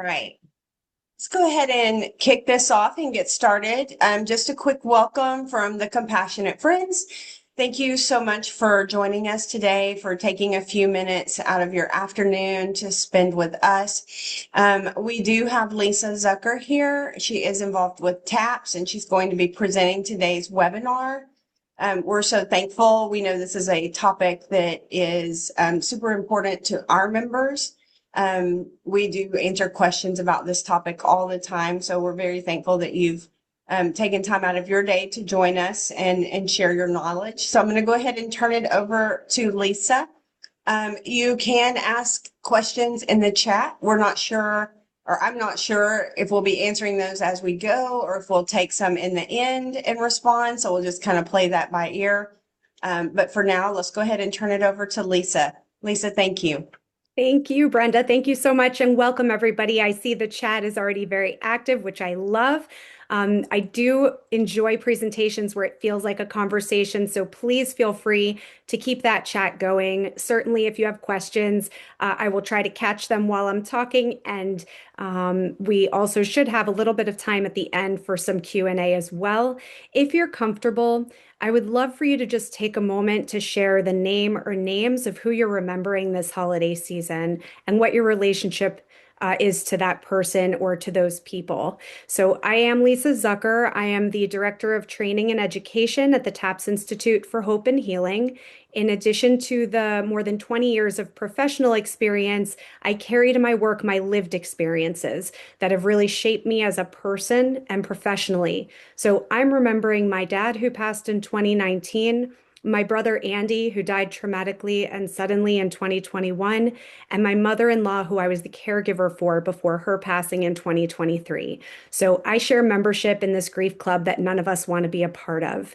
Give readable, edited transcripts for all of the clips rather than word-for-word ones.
Right. Let's go ahead and kick this off and get started. Just a quick welcome from the Compassionate Friends. Thank you so much for joining us today, for taking a few minutes out of your afternoon to spend with us. We do have Lisa Zucker here. She is involved with TAPS and she's going to be presenting today's webinar. We're so thankful. We know this is a topic that is super important to our members. We do answer questions about this topic all the time, so we're very thankful that you've taken time out of your day to join us and share your knowledge. So I'm going to go ahead and turn it over to Lisa. You can ask questions in the chat. We're not sure, or I'm not sure if we'll be answering those as we go or if we'll take some in the end and respond. So we'll just kind of play that by ear. But for now, let's go ahead and turn it over to Lisa. Lisa, thank you. Thank you, Brenda. Thank you so much and welcome everybody. I see the chat is already very active, which I love. I do enjoy presentations where it feels like a conversation, so please feel free to keep that chat going. Certainly, if you have questions, I will try to catch them while I'm talking, and we also should have a little bit of time at the end for some Q&A as well. If you're comfortable, I would love for you to just take a moment to share the name or names of who you're remembering this holiday season and what your relationship is to that person or to those people. So I am Lisa Zucker. I am the Director of Training and Education at the TAPS Institute for Hope and Healing. In addition to the more than 20 years of professional experience, I carry to my work my lived experiences that have really shaped me as a person and professionally. So I'm remembering my dad who passed in 2019, my brother Andy, who died traumatically and suddenly in 2021, and my mother-in-law, who I was the caregiver for before her passing in 2023. So I share membership in this grief club that none of us want to be a part of.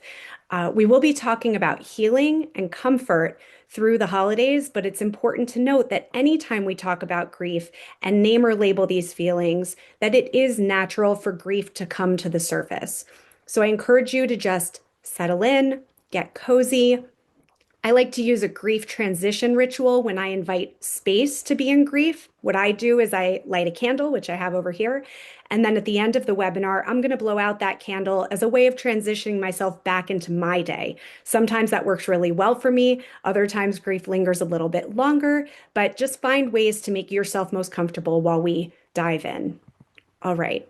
We will be talking about healing and comfort through the holidays, but it's important to note that anytime we talk about grief and name or label these feelings, that it is natural for grief to come to the surface. So I encourage you to just settle in, get cozy. I like to use a grief transition ritual when I invite space to be in grief. What I do is I light a candle, which I have over here, and then at the end of the webinar, I'm going to blow out that candle as a way of transitioning myself back into my day. Sometimes that works really well for me. Other times grief lingers a little bit longer, but just find ways to make yourself most comfortable while we dive in. All right.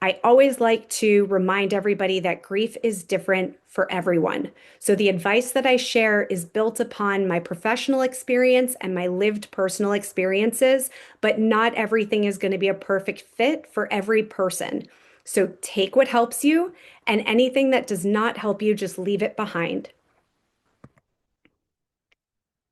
I always like to remind everybody that grief is different for everyone. So the advice that I share is built upon my professional experience and my lived personal experiences, but not everything is going to be a perfect fit for every person. So take what helps you, and anything that does not help you, just leave it behind.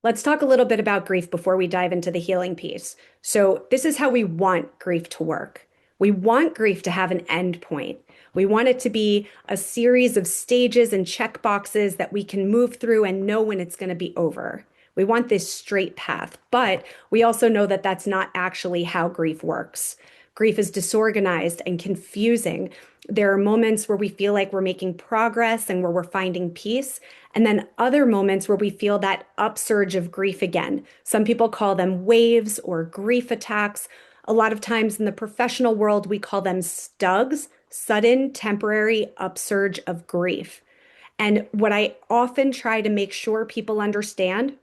Let's talk a little bit about grief before we dive into the healing piece. So, this is how we want grief to work. We want grief to have an end point. We want it to be a series of stages and check boxes that we can move through and know when it's going to be over. We want this straight path, but we also know that that's not actually how grief works. Grief is disorganized and confusing. There are moments where we feel like we're making progress and where we're finding peace, and then other moments where we feel that upsurge of grief again. Some people call them waves or grief attacks. A lot of times in the professional world, we call them STUGs, sudden temporary upsurge of grief. And what I often try to make sure people understand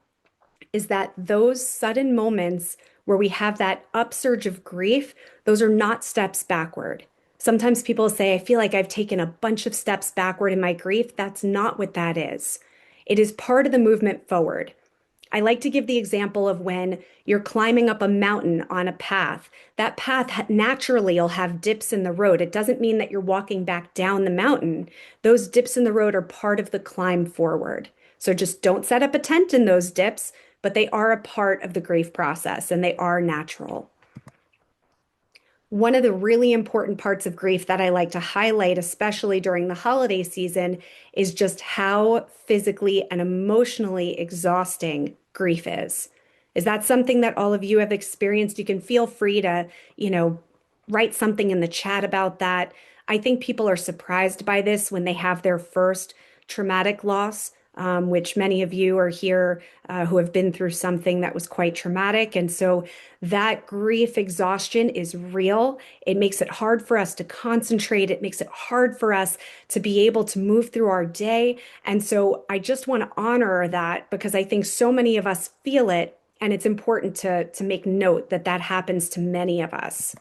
is that those sudden moments where we have that upsurge of grief, those are not steps backward. Sometimes people say, I feel like I've taken a bunch of steps backward in my grief. That's not what that is. It is part of the movement forward. I like to give the example of when you're climbing up a mountain on a path. That path naturally will have dips in the road. It doesn't mean that you're walking back down the mountain. Those dips in the road are part of the climb forward. So just don't set up a tent in those dips, but they are a part of the grief process and they are natural. One of the really important parts of grief that I like to highlight, especially during the holiday season, is just how physically and emotionally exhausting grief is. Is that something that all of you have experienced? You can feel free to, write something in the chat about that. I think people are surprised by this when they have their first traumatic loss. which many of you are here who have been through something that was quite traumatic. And so that grief exhaustion is real. It makes it hard for us to concentrate. It makes it hard for us to be able to move through our day. And so I just want to honor that because I think so many of us feel it. And it's important to make note that that happens to many of us.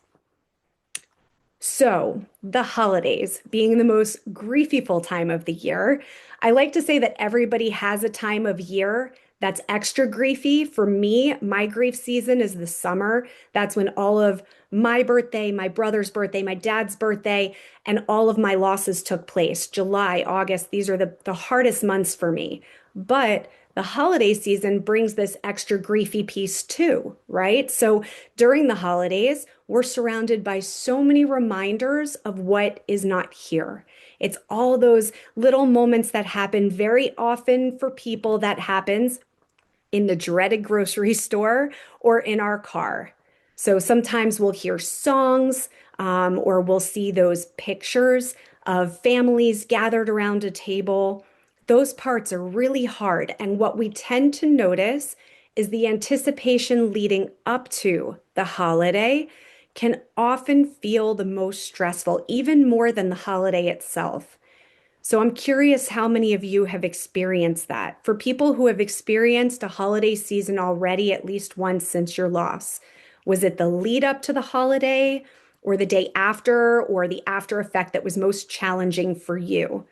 So, the holidays being the most griefyful time of the year, I like to say that everybody has a time of year that's extra griefy. For me, my grief season is the summer. That's when all of my birthday, my brother's birthday, my dad's birthday, and all of my losses took place. July, August, these are the hardest months for me. But the holiday season brings this extra griefy piece too, right? So during the holidays, we're surrounded by so many reminders of what is not here. It's all those little moments that happen very often for people that happens in the dreaded grocery store or in our car. So sometimes we'll hear songs or we'll see those pictures of families gathered around a table. Those parts are really hard. And what we tend to notice is the anticipation leading up to the holiday can often feel the most stressful, even more than the holiday itself. So I'm curious how many of you have experienced that. For people who have experienced a holiday season already at least once since your loss, was it the lead up to the holiday or the day after or the after effect that was most challenging for you?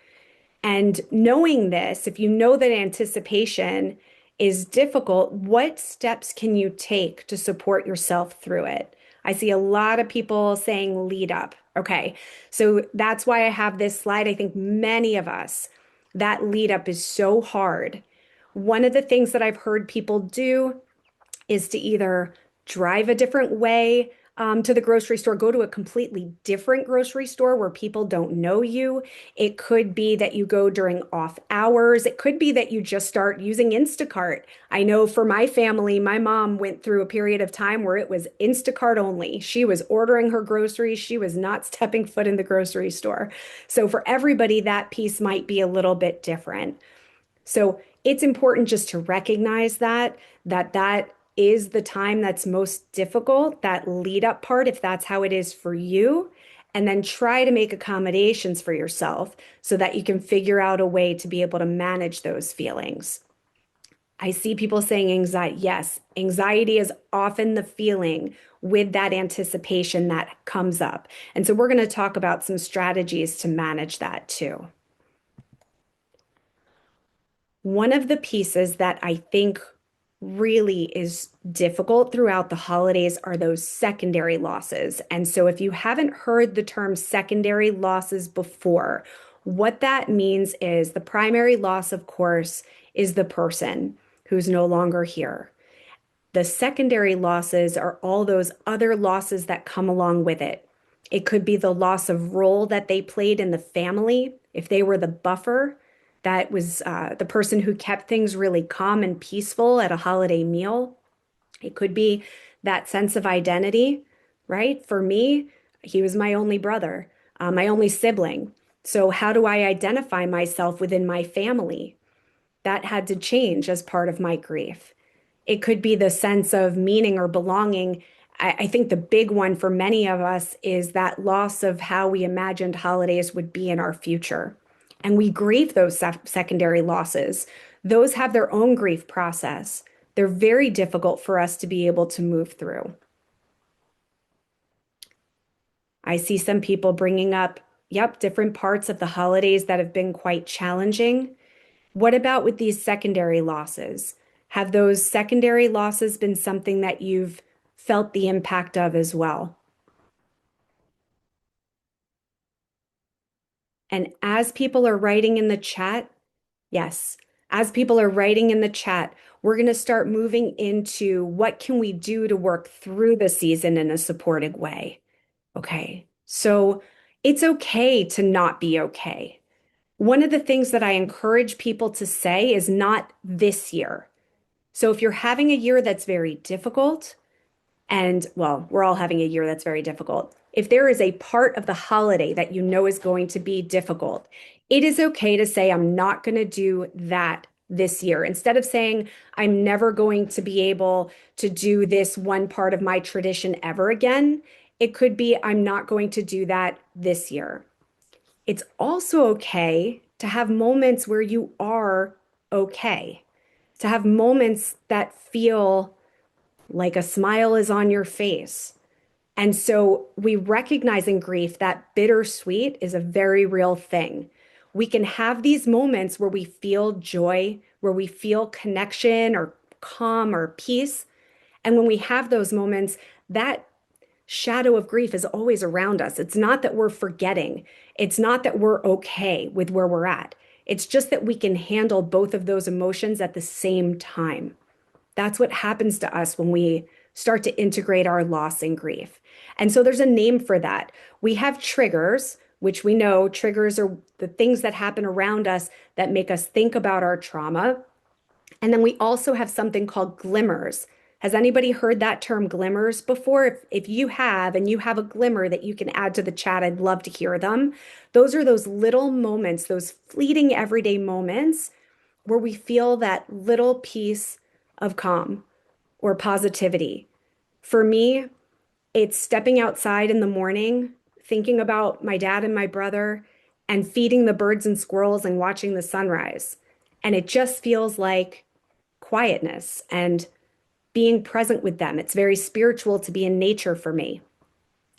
And knowing this, if you know that anticipation is difficult, what steps can you take to support yourself through it? I see a lot of people saying lead up. Okay, so that's why I have this slide. I think many of us, that lead up is so hard. One of the things that I've heard people do is to either drive a different way to the grocery store, go to a completely different grocery store where people don't know you. It could be that you go during off hours. It could be that you just start using Instacart. I know for my family, my mom went through a period of time where it was Instacart only. She was ordering her groceries. She was not stepping foot in the grocery store. So for everybody, that piece might be a little bit different. So it's important just to recognize that is the time that's most difficult, that lead up part, if that's how it is for you, and then try to make accommodations for yourself so that you can figure out a way to be able to manage those feelings. I see people saying anxiety. Yes, anxiety is often the feeling with that anticipation that comes up. And so we're going to talk about some strategies to manage that too. One of the pieces that I think really is difficult throughout the holidays are those secondary losses. And so, if you haven't heard the term secondary losses before, what that means is the primary loss, of course, is the person who's no longer here. The secondary losses are all those other losses that come along with it. It could be the loss of role that they played in the family, if they were the buffer, that was the person who kept things really calm and peaceful at a holiday meal. It could be that sense of identity, right? For me, he was my only brother, my only sibling. So, how do I identify myself within my family? That had to change as part of my grief. It could be the sense of meaning or belonging. I think the big one for many of us is that loss of how we imagined holidays would be in our future. And we grieve those secondary losses. Those have their own grief process. They're very difficult for us to be able to move through. I see some people bringing up, yep, different parts of the holidays that have been quite challenging. What about with these secondary losses? Have those secondary losses been something that you've felt the impact of as well? And as people are writing in the chat, yes, as people are writing in the chat, we're going to start moving into what can we do to work through the season in a supportive way. Okay, so it's okay to not be okay. One of the things that I encourage people to say is not this year. So if you're having a year that's very difficult, and well, we're all having a year that's very difficult. If there is a part of the holiday that you know is going to be difficult, it is okay to say, I'm not going to do that this year. Instead of saying, I'm never going to be able to do this one part of my tradition ever again, it could be, I'm not going to do that this year. It's also okay to have moments where you are okay, to have moments that feel like a smile is on your face. And so we recognize in grief that bittersweet is a very real thing. We can have these moments where we feel joy, where we feel connection or calm or peace. And when we have those moments, that shadow of grief is always around us. It's not that we're forgetting. It's not that we're okay with where we're at. It's just that we can handle both of those emotions at the same time. That's what happens to us when we start to integrate our loss and grief. And so there's a name for that. We have triggers, which we know triggers are the things that happen around us that make us think about our trauma. And then we also have something called glimmers. Has anybody heard that term glimmers before? If you have, and you have a glimmer that you can add to the chat, I'd love to hear them. Those are those little moments, those fleeting everyday moments where we feel that little piece of calm or positivity. For me, it's stepping outside in the morning, thinking about my dad and my brother, and feeding the birds and squirrels and watching the sunrise. And it just feels like quietness and being present with them. It's very spiritual to be in nature for me.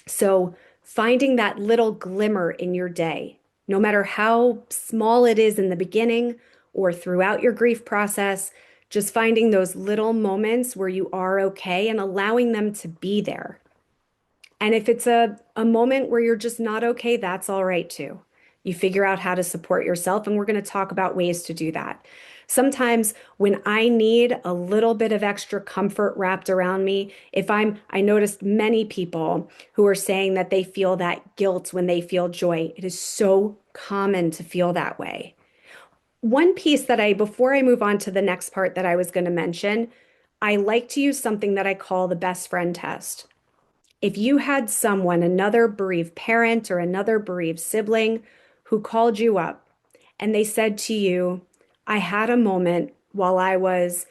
So finding that little glimmer in your day, no matter how small it is in the beginning or throughout your grief process, just finding those little moments where you are okay and allowing them to be there. And if it's a moment where you're just not okay, that's all right too. You figure out how to support yourself, and we're going to talk about ways to do that. Sometimes when I need a little bit of extra comfort wrapped around me, I noticed many people who are saying that they feel that guilt when they feel joy. It is so common to feel that way. One piece before I move on to the next part that I was going to mention, I like to use something that I call the best friend test. If you had someone, another bereaved parent or another bereaved sibling, who called you up and they said to you, I had a moment while I was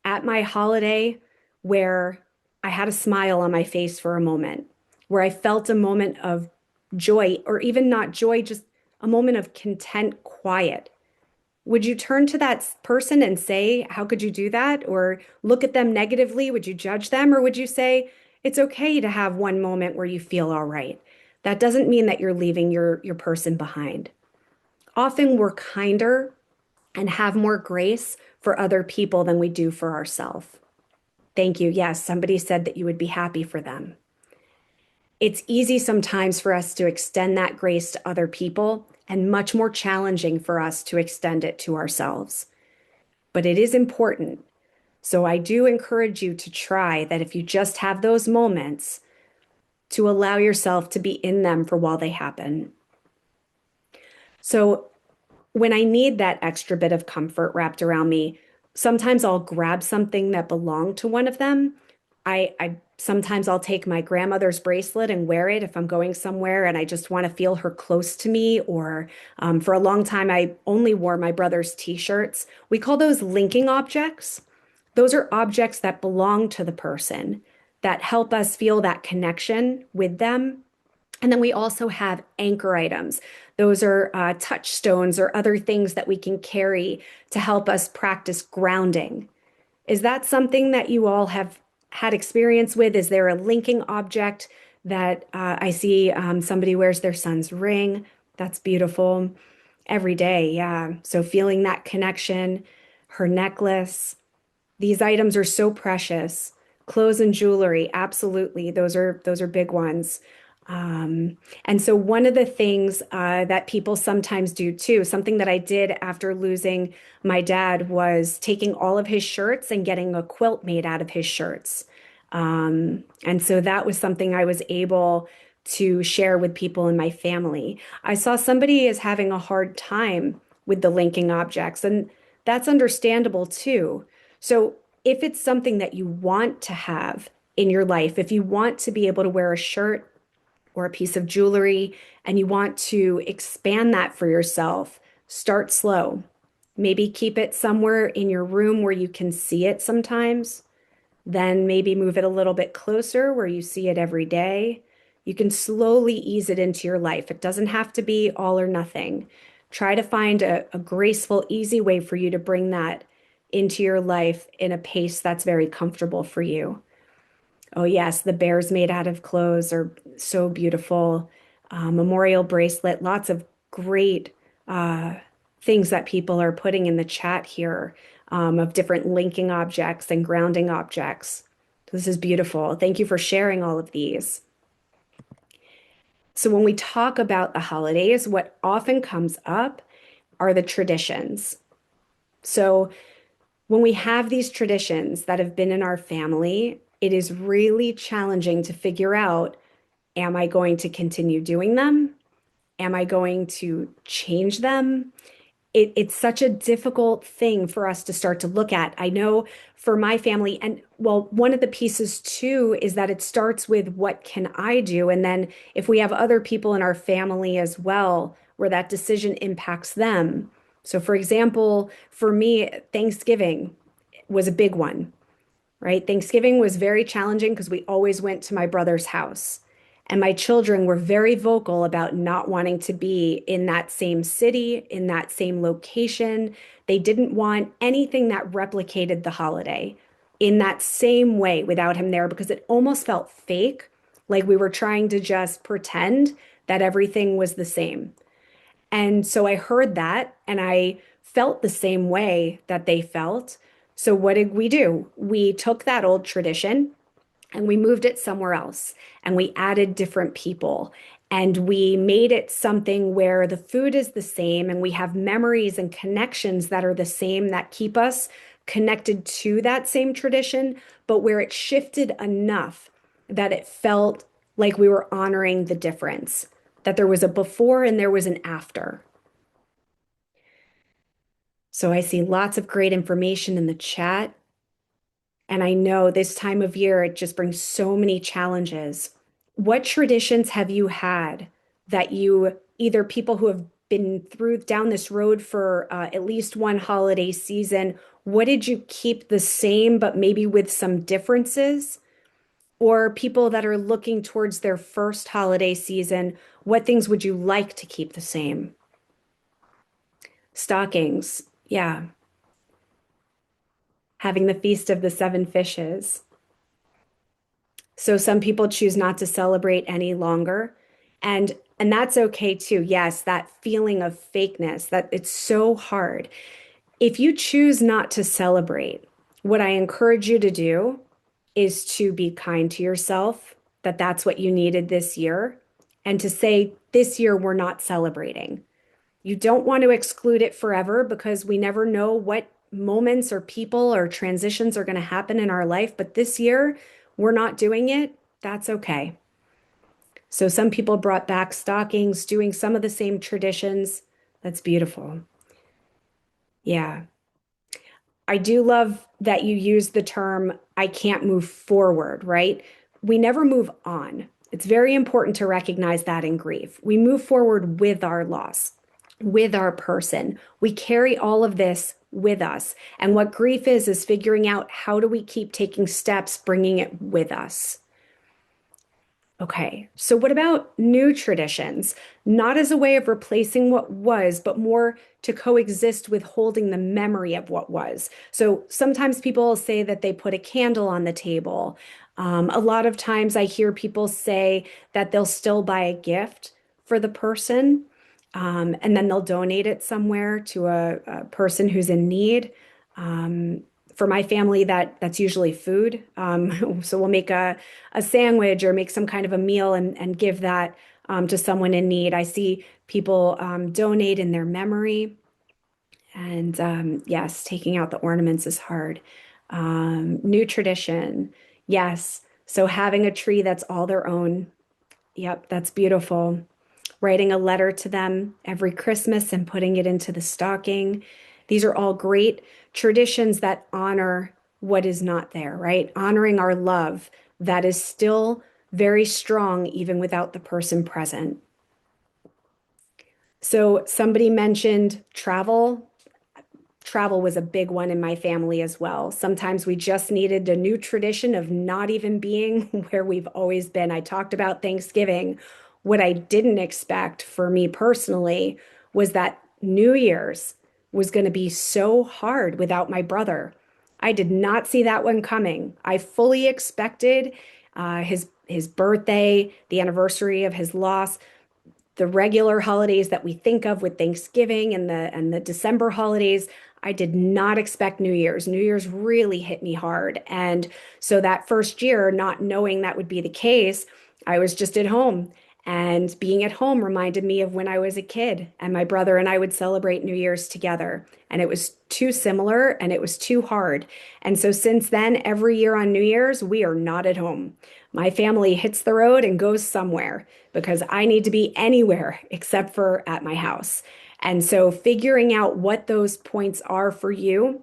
at my holiday where I had a smile on my face for a moment, where I felt a moment of joy, or even not joy, just a moment of content, quiet. Would you turn to that person and say, how could you do that? Or look at them negatively? Would you judge them? Or would you say, it's okay to have one moment where you feel all right? That doesn't mean that you're leaving your person behind. Often we're kinder and have more grace for other people than we do for ourselves. Thank you. Yes, somebody said that you would be happy for them. It's easy sometimes for us to extend that grace to other people, and much more challenging for us to extend it to ourselves. But it is important. So I do encourage you to try that if you just have those moments, to allow yourself to be in them for while they happen. So when I need that extra bit of comfort wrapped around me, sometimes I'll grab something that belonged to one of them. I sometimes I'll take my grandmother's bracelet and wear it if I'm going somewhere and I just want to feel her close to me. Or for a long time, I only wore my brother's t-shirts. We call those linking objects. Those are objects that belong to the person, that help us feel that connection with them. And then we also have anchor items. Those are touchstones or other things that we can carry to help us practice grounding. Is that something that you all have had experience with? Is there a linking object that I see somebody wears their son's ring? That's beautiful. Every day, yeah. So feeling that connection, her necklace. These items are so precious. Clothes and jewelry, absolutely. Those are big ones. And so one of the things that people sometimes do too, something that I did after losing my dad, was taking all of his shirts and getting a quilt made out of his shirts. And so that was something I was able to share with people in my family. I saw somebody is having a hard time with the linking objects, and that's understandable too. So if it's something that you want to have in your life, if you want to be able to wear a shirt or a piece of jewelry and you want to expand that for yourself, start slow. Maybe keep it somewhere in your room where you can see it sometimes. Then maybe move it a little bit closer where you see it every day. You can slowly ease it into your life. It doesn't have to be all or nothing. Try to find a graceful, easy way for you to bring that into your life in a pace that's very comfortable for you. Oh, yes, the bears made out of clothes are so beautiful. Memorial bracelet, lots of great uh, things that people are putting in the chat here of different linking objects and grounding objects. This is beautiful. Thank you for sharing all of these. So, when we talk about the holidays, what often comes up are the traditions. So, when we have these traditions that have been in our family, it is really challenging to figure out, am I going to continue doing them? Am I going to change them? It's such a difficult thing for us to start to look at. I know for my family, and well, one of the pieces too is that it starts with what can I do? And then if we have other people in our family as well, where that decision impacts them. So, for example, for me, Thanksgiving was a big one, right? Thanksgiving was very challenging because we always went to my brother's house. And my children were very vocal about not wanting to be in that same city, in that same location. They didn't want anything that replicated the holiday in that same way without him there because it almost felt fake, like we were trying to just pretend that everything was the same. And so I heard that and I felt the same way that they felt. So what did we do? We took that old tradition and we moved it somewhere else and we added different people and we made it something where the food is the same and we have memories and connections that are the same that keep us connected to that same tradition, but where it shifted enough that it felt like we were honoring the difference, that there was a before and there was an after. So I see lots of great information in the chat. And I know this time of year, it just brings so many challenges. What traditions have you had that you either people who have been through down this road for at least one holiday season, what did you keep the same, but maybe with some differences? Or people that are looking towards their first holiday season, what things would you like to keep the same? Stockings, yeah. Having the Feast of the Seven Fishes. So some people choose not to celebrate any longer. And that's okay too. Yes, that feeling of fakeness, that it's so hard. If you choose not to celebrate, what I encourage you to do is to be kind to yourself, that that's what you needed this year, and to say, this year we're not celebrating. You don't want to exclude it forever because we never know what moments or people or transitions are going to happen in our life. But this year, we're not doing it. That's okay. So some people brought back stockings, doing some of the same traditions. That's beautiful. Yeah. I do love that you use the term, I can't move forward, right? We never move on. It's very important to recognize that in grief. We move forward with our loss, with our person. We carry all of this with us. And what grief is figuring out how do we keep taking steps, bringing it with us. Okay, so what about new traditions? Not as a way of replacing what was, but more to coexist with holding the memory of what was. So sometimes people say that they put a candle on the table. A lot of times I hear people say that they'll still buy a gift for the person, and then they'll donate it somewhere to a person who's in need. For my family, that's usually food. So we'll make a sandwich or make some kind of a meal and give that to someone in need. I see people donate in their memory. And yes, taking out the ornaments is hard. New tradition. Yes. So having a tree that's all their own. Yep, that's beautiful. Writing a letter to them every Christmas and putting it into the stocking. These are all great traditions that honor what is not there, right? Honoring our love that is still very strong even without the person present. So somebody mentioned travel. travel was a big one in my family as well. Sometimes we just needed a new tradition of not even being where we've always been. I talked about Thanksgiving. What I didn't expect for me personally was that New Year's was going to be so hard without my brother. I did not see that one coming. I fully expected his birthday, the anniversary of his loss, the regular holidays that we think of with Thanksgiving and the December holidays. I did not expect New Year's. New Year's really hit me hard. And so that first year, not knowing that would be the case, I was just at home. And being at home reminded me of when I was a kid, and my brother and I would celebrate New Year's together. And it was too similar and it was too hard. And so since then, every year on New Year's, we are not at home. My family hits the road and goes somewhere because I need to be anywhere except for at my house. And so figuring out what those points are for you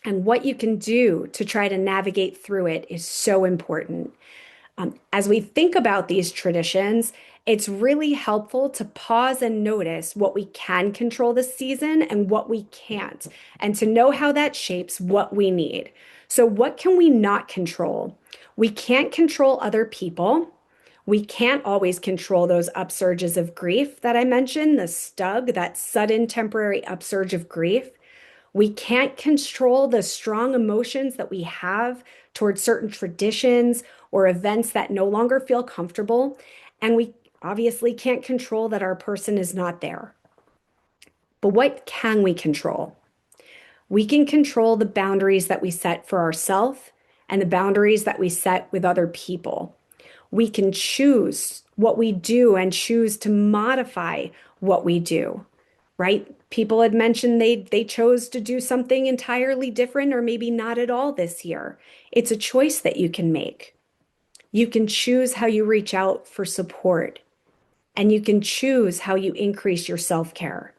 and what you can do to try to navigate through it is so important. As we think about these traditions, it's really helpful to pause and notice what we can control this season and what we can't, and to know how that shapes what we need. So, what can we not control? We can't control other people. We can't always control those upsurges of grief that I mentioned, the stug, that sudden temporary upsurge of grief. We can't control the strong emotions that we have towards certain traditions or events that no longer feel comfortable. And we obviously can't control that our person is not there. But what can we control? We can control the boundaries that we set for ourselves and the boundaries that we set with other people. We can choose what we do and choose to modify what we do, right? People had mentioned they chose to do something entirely different or maybe not at all this year. It's a choice that you can make. You can choose how you reach out for support, and you can choose how you increase your self-care.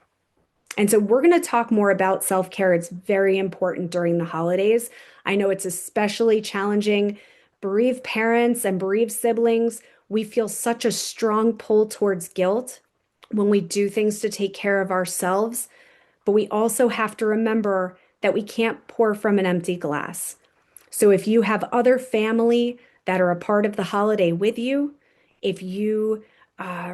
And so we're going to talk more about self-care. It's very important during the holidays. I know it's especially challenging. Bereaved parents and bereaved siblings, we feel such a strong pull towards guilt when we do things to take care of ourselves. But we also have to remember that we can't pour from an empty glass. So if you have other family that are a part of the holiday with you, if you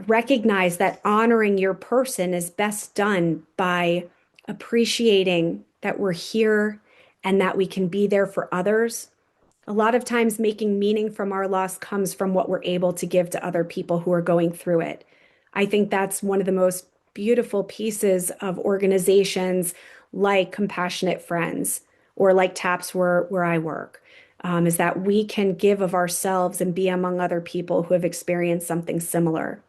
recognize that honoring your person is best done by appreciating that we're here and that we can be there for others. A lot of times, making meaning from our loss comes from what we're able to give to other people who are going through it. I think that's one of the most beautiful pieces of organizations like Compassionate Friends or like TAPS where I work, is that we can give of ourselves and be among other people who have experienced something similar.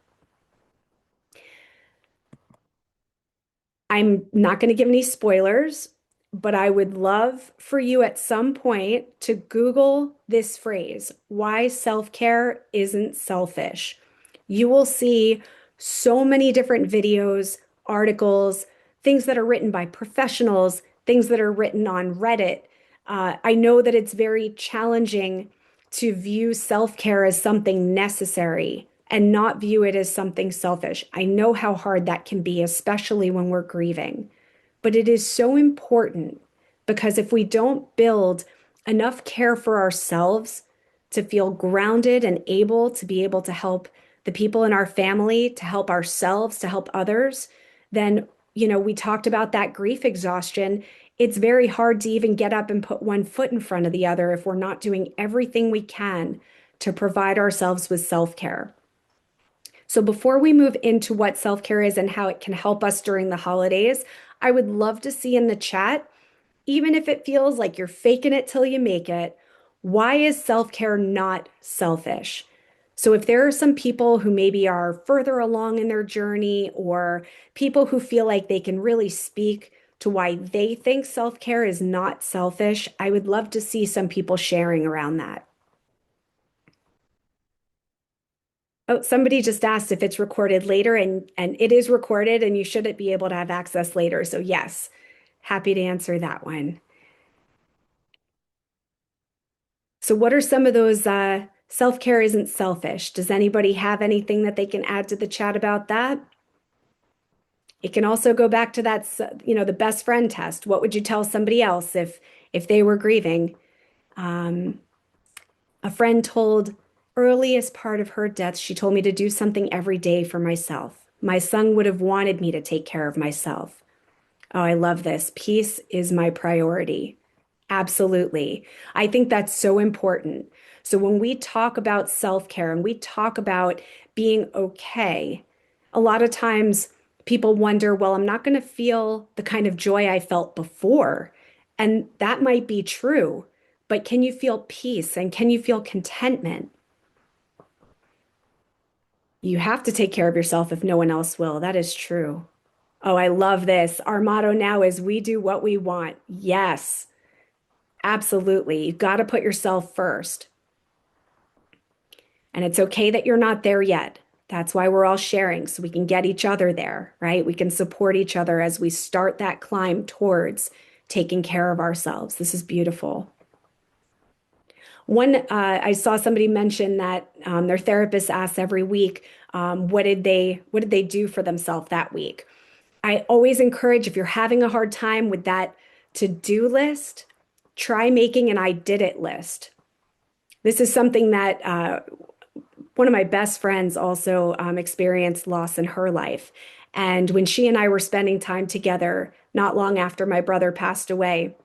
I'm not going to give any spoilers, but I would love for you at some point to Google this phrase, why self-care isn't selfish. You will see so many different videos, articles, things that are written by professionals, things that are written on Reddit. I know that it's very challenging to view self-care as something necessary and not view it as something selfish. I know how hard that can be, especially when we're grieving. But it is so important because if we don't build enough care for ourselves to feel grounded and able to be able to help the people in our family, to help ourselves, to help others, then, we talked about that grief exhaustion. It's very hard to even get up and put one foot in front of the other if we're not doing everything we can to provide ourselves with self-care. So before we move into what self-care is and how it can help us during the holidays, I would love to see in the chat, even if it feels like you're faking it till you make it, why is self-care not selfish? So if there are some people who maybe are further along in their journey or people who feel like they can really speak to why they think self-care is not selfish, I would love to see some people sharing around that. Oh, somebody just asked if it's recorded later, and it is recorded, and you shouldn't be able to have access later. So yes, happy to answer that one. So what are some of those self-care isn't selfish? Does anybody have anything that they can add to the chat about that? It can also go back to that, the best friend test. What would you tell somebody else if they were grieving? Um, a friend told earliest part of her death, she told me to do something every day for myself. My son would have wanted me to take care of myself. Oh, I love this. Peace is my priority. Absolutely. I think that's so important. So when we talk about self-care and we talk about being okay, a lot of times people wonder, well, I'm not going to feel the kind of joy I felt before. And that might be true, but can you feel peace and can you feel contentment? You have to take care of yourself if no one else will. That is true. Oh, I love this. Our motto now is we do what we want. Yes, absolutely. You've got to put yourself first. And it's okay that you're not there yet. That's why we're all sharing so we can get each other there, right? We can support each other as we start that climb towards taking care of ourselves. This is beautiful. I saw somebody mention that their therapist asks every week, what did they do for themselves that week? I always encourage if you're having a hard time with that to-do list, try making an I did it list. This is something that one of my best friends also experienced loss in her life. And when she and I were spending time together, not long after my brother passed away,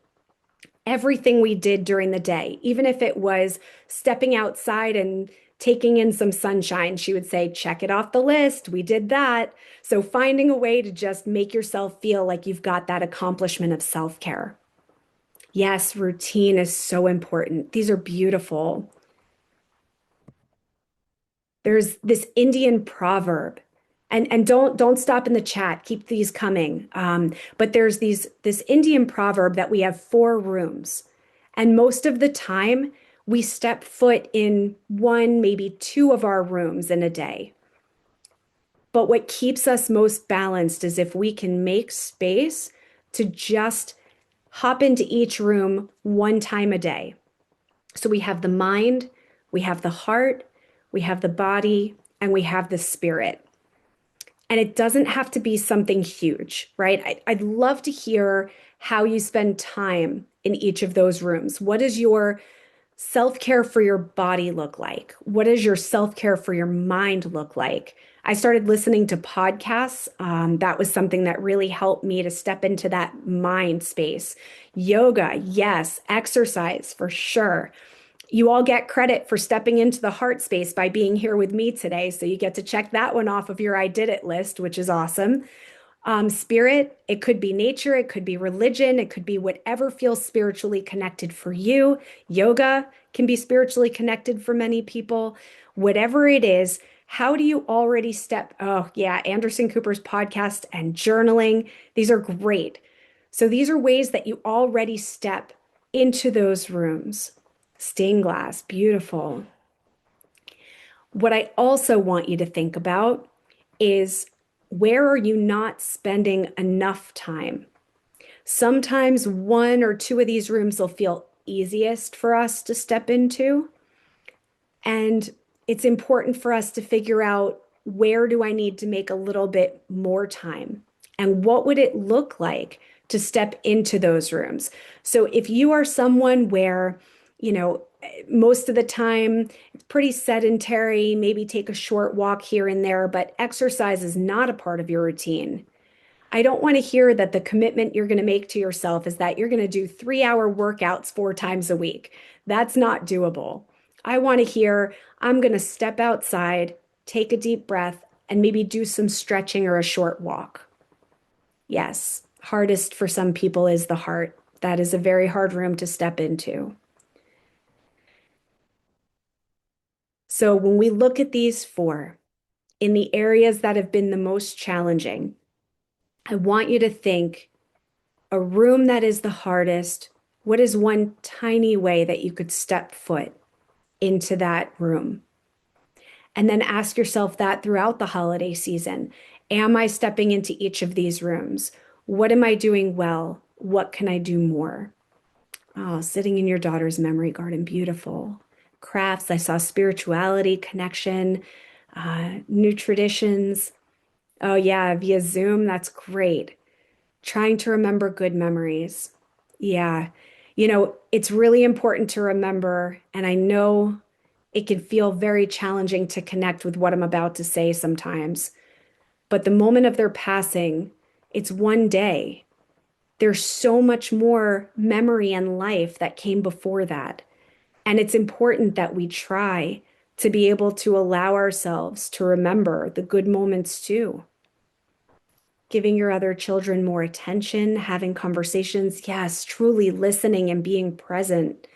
everything we did during the day, even if it was stepping outside and taking in some sunshine, she would say, check it off the list. We did that. So finding a way to just make yourself feel like you've got that accomplishment of self-care. Yes, routine is so important. These are beautiful. There's this Indian proverb, and don't stop in the chat. Keep these coming. But there's this Indian proverb that we have 4 rooms, and most of the time we step foot in one, maybe 2 of our rooms in a day. But what keeps us most balanced is if we can make space to just hop into each room one time a day. So we have the mind, we have the heart, we have the body, and we have the spirit. And it doesn't have to be something huge, right? I'd love to hear how you spend time in each of those rooms. What does your self-care for your body look like? What does your self-care for your mind look like? I started listening to podcasts. That was something that really helped me to step into that mind space. Yoga, yes. Exercise, for sure. You all get credit for stepping into the heart space by being here with me today. So you get to check that one off of your I did it list, which is awesome. Spirit, it could be nature, it could be religion, it could be whatever feels spiritually connected for you. Yoga can be spiritually connected for many people. Whatever it is, how do you already step? Oh, yeah, Anderson Cooper's podcast and journaling. These are great. So these are ways that you already step into those rooms. Stained glass, beautiful. What I also want you to think about is where are you not spending enough time? Sometimes 1 or 2 of these rooms will feel easiest for us to step into. And it's important for us to figure out where do I need to make a little bit more time? And what would it look like to step into those rooms? So if you are someone where, most of the time it's pretty sedentary, maybe take a short walk here and there, but exercise is not a part of your routine. I don't want to hear that the commitment you're going to make to yourself is that you're going to do 3-hour workouts 4 times a week. That's not doable. I want to hear I'm going to step outside, take a deep breath, and maybe do some stretching or a short walk. Yes, hardest for some people is the heart. That is a very hard room to step into. So when we look at these 4, in the areas that have been the most challenging, I want you to think a room that is the hardest. What is one tiny way that you could step foot into that room? And then ask yourself that throughout the holiday season. Am I stepping into each of these rooms? What am I doing well? What can I do more? Oh, sitting in your daughter's memory garden, beautiful. Crafts, I saw spirituality, connection, new traditions. Oh, yeah, via Zoom. That's great. Trying to remember good memories. Yeah. It's really important to remember, and I know it can feel very challenging to connect with what I'm about to say sometimes. But the moment of their passing, it's one day. There's so much more memory and life that came before that. And it's important that we try to be able to allow ourselves to remember the good moments too. Giving your other children more attention, having conversations. Yes, truly listening and being present.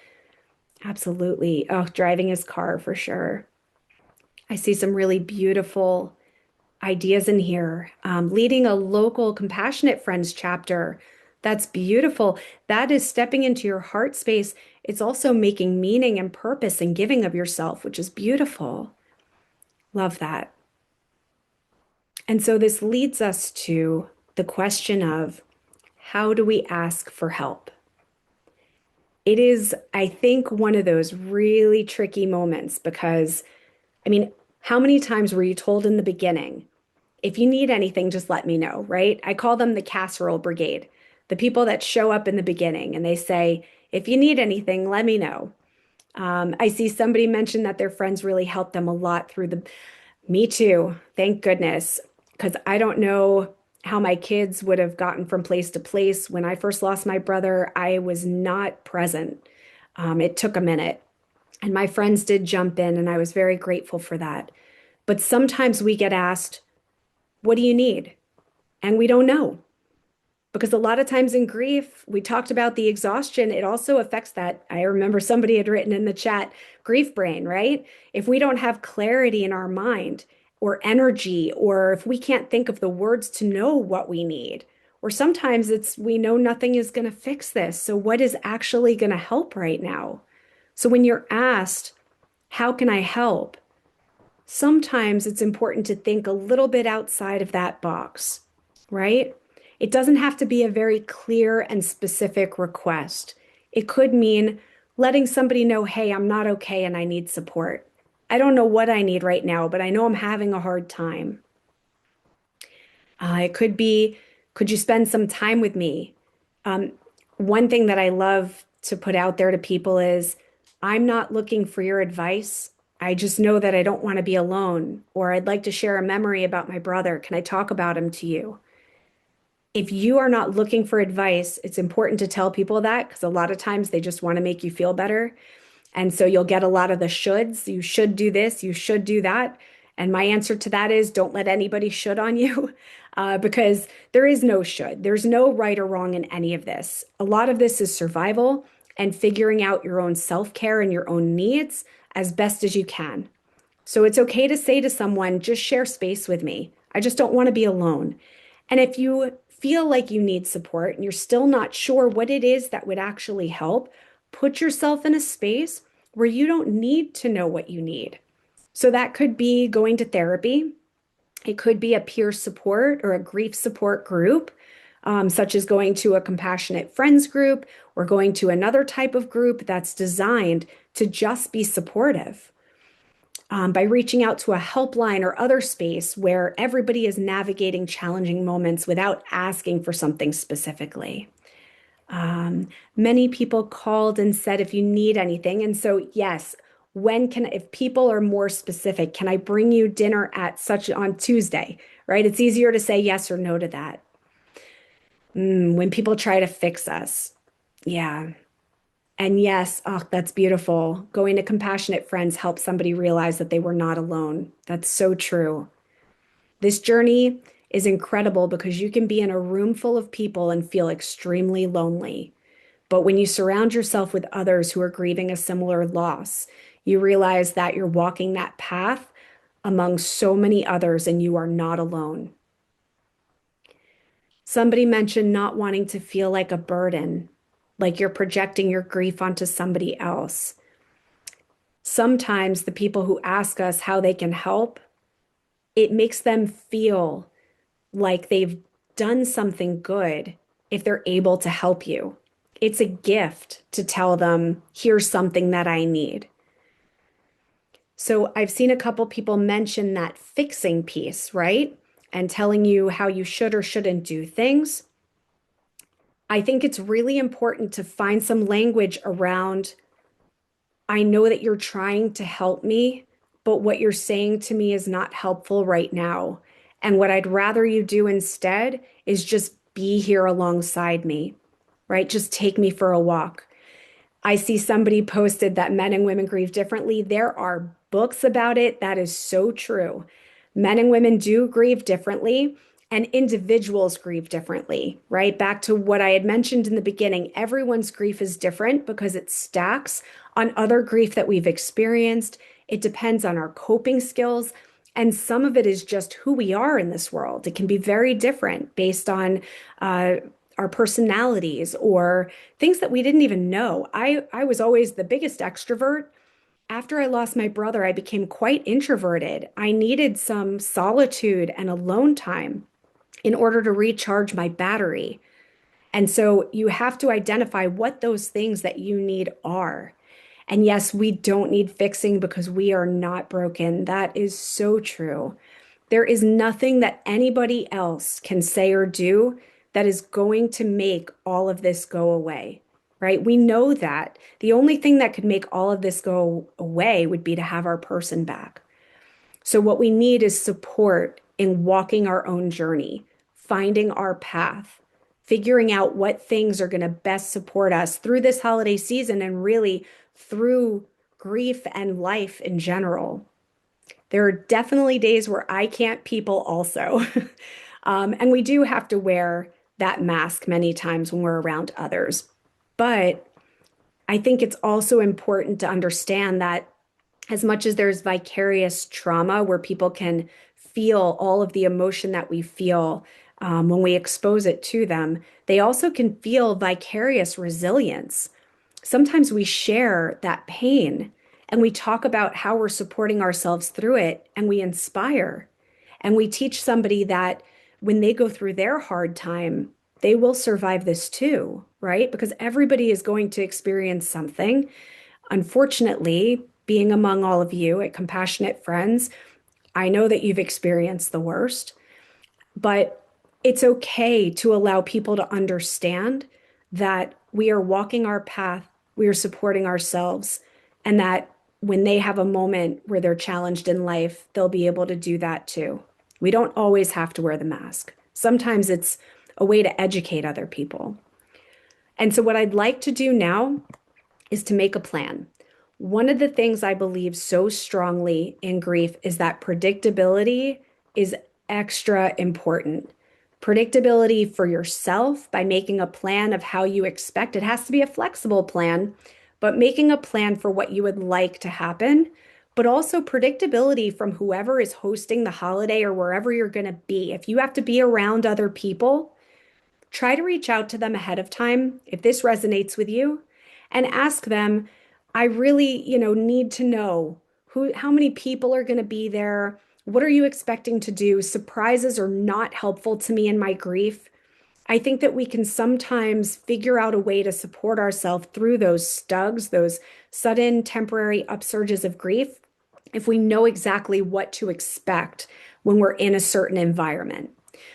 Absolutely. Oh, driving his car for sure. I see some really beautiful ideas in here. Leading a local Compassionate Friends chapter. That's beautiful. That is stepping into your heart space. It's also making meaning and purpose and giving of yourself, which is beautiful. Love that. And so this leads us to the question of how do we ask for help? It is, I think, one of those really tricky moments because, I mean, how many times were you told in the beginning, if you need anything, just let me know, right? I call them the casserole brigade, the people that show up in the beginning and they say, if you need anything, let me know. I see somebody mention that their friends really helped them a lot through the, me too, thank goodness, because I don't know how my kids would have gotten from place to place. When I first lost my brother, I was not present. It took a minute, and my friends did jump in, and I was very grateful for that. But sometimes we get asked, what do you need? And we don't know. Because a lot of times in grief, we talked about the exhaustion. It also affects that. I remember somebody had written in the chat, grief brain, right? If we don't have clarity in our mind or energy, or if we can't think of the words to know what we need, or sometimes it's we know nothing is going to fix this. So, what is actually going to help right now? So, when you're asked, how can I help? Sometimes it's important to think a little bit outside of that box, right? It doesn't have to be a very clear and specific request. It could mean letting somebody know, hey, I'm not okay and I need support. I don't know what I need right now, but I know I'm having a hard time. It could be, could you spend some time with me? Um, One thing that I love to put out there to people is, I'm not looking for your advice. I just know that I don't want to be alone, or I'd like to share a memory about my brother. Can I talk about him to you? If you are not looking for advice, it's important to tell people that because a lot of times they just want to make you feel better. And so you'll get a lot of the shoulds. You should do this, you should do that. And my answer to that is don't let anybody should on you because there is no should. There's no right or wrong in any of this. A lot of this is survival and figuring out your own self care and your own needs as best as you can. So it's okay to say to someone, just share space with me. I just don't want to be alone. And if you feel like you need support and you're still not sure what it is that would actually help, put yourself in a space where you don't need to know what you need. So that could be going to therapy. It could be a peer support or a grief support group, such as going to a compassionate friends group or going to another type of group that's designed to just be supportive. By reaching out to a helpline or other space where everybody is navigating challenging moments without asking for something specifically. Many people called and said, if you need anything. And so, yes, if people are more specific, can I bring you dinner at such on Tuesday, right? It's easier to say yes or no to that. When people try to fix us. Yeah. And yes, oh, that's beautiful. Going to compassionate friends helps somebody realize that they were not alone. That's so true. This journey is incredible because you can be in a room full of people and feel extremely lonely. But when you surround yourself with others who are grieving a similar loss, you realize that you're walking that path among so many others and you are not alone. Somebody mentioned not wanting to feel like a burden, like you're projecting your grief onto somebody else. Sometimes the people who ask us how they can help, it makes them feel like they've done something good if they're able to help you. It's a gift to tell them, here's something that I need. So I've seen a couple people mention that fixing piece, right? and telling you how you should or shouldn't do things. I think it's really important to find some language around, I know that you're trying to help me, but what you're saying to me is not helpful right now. And what I'd rather you do instead is just be here alongside me, right? Just take me for a walk. I see somebody posted that men and women grieve differently. There are books about it. That is so true. Men and women do grieve differently, and individuals grieve differently, right? Back to what I had mentioned in the beginning, everyone's grief is different because it stacks on other grief that we've experienced. It depends on our coping skills. And some of it is just who we are in this world. It can be very different based on uh, our personalities or things that we didn't even know. I was always the biggest extrovert. After I lost my brother, I became quite introverted. I needed some solitude and alone time in order to recharge my battery. And so you have to identify what those things that you need are. And yes, we don't need fixing because we are not broken. That is so true. There is nothing that anybody else can say or do that is going to make all of this go away, right? We know that. The only thing that could make all of this go away would be to have our person back. So, what we need is support in walking our own journey, finding our path, figuring out what things are going to best support us through this holiday season and really through grief and life in general. There are definitely days where I can't people also. And we do have to wear that mask many times when we're around others. But I think it's also important to understand that as much as there's vicarious trauma where people can feel all of the emotion that we feel when we expose it to them, they also can feel vicarious resilience. Sometimes we share that pain and we talk about how we're supporting ourselves through it and we inspire and we teach somebody that when they go through their hard time, they will survive this too, right? Because everybody is going to experience something. Unfortunately, being among all of you at Compassionate Friends, I know that you've experienced the worst, but it's okay to allow people to understand that we are walking our path, we are supporting ourselves, and that when they have a moment where they're challenged in life, they'll be able to do that too. We don't always have to wear the mask. Sometimes it's a way to educate other people. And so, what I'd like to do now is to make a plan. One of the things I believe so strongly in grief is that predictability is extra important. Predictability for yourself by making a plan of how you expect. It has to be a flexible plan, but making a plan for what you would like to happen, but also predictability from whoever is hosting the holiday or wherever you're going to be. If you have to be around other people, try to reach out to them ahead of time if this resonates with you and ask them, I really, need to know how many people are going to be there. What are you expecting to do? Surprises are not helpful to me in my grief. I think that we can sometimes figure out a way to support ourselves through those stugs, those sudden temporary upsurges of grief, if we know exactly what to expect when we're in a certain environment.